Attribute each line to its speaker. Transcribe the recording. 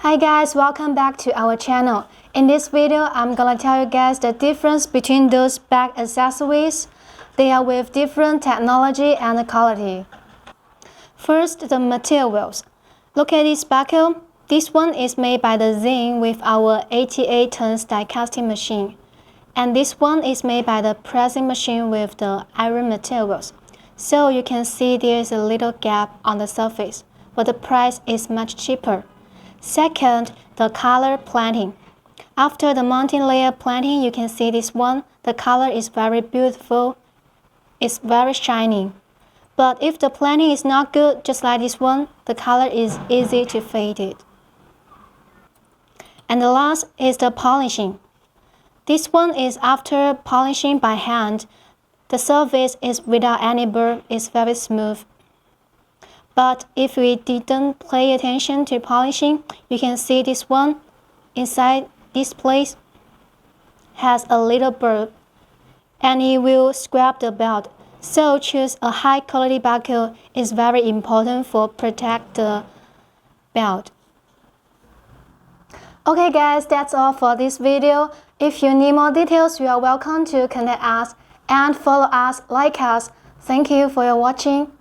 Speaker 1: Hi guys, welcome back to our channel. In this video, I'm gonna tell you guys the difference between those bag accessories. They are with different technology and quality. First, the materials. Look at this buckle. This one is made by the Zing with our 88 tons die casting machine. And this one is made by the pressing machine with the iron materials. So you can see there's a little gap on the surface, but the price is much cheaper. Second, the color planting. After the mounting layer planting, you can see this one. The color is very beautiful. It's very shiny. But if the planting is not good, just like this one, the color is easy to fade it. And the last is the polishing. This one is after polishing by hand. The surface is without any burr, it's very smooth. But if we didn't pay attention to polishing, you can see this one inside this place has a little burr and it will scrape the belt. So choose a high quality buckle is very important for protect the belt. Okay guys, that's all for this video. If you need more details, you are welcome to connect us and follow us, like us. Thank you for your watching.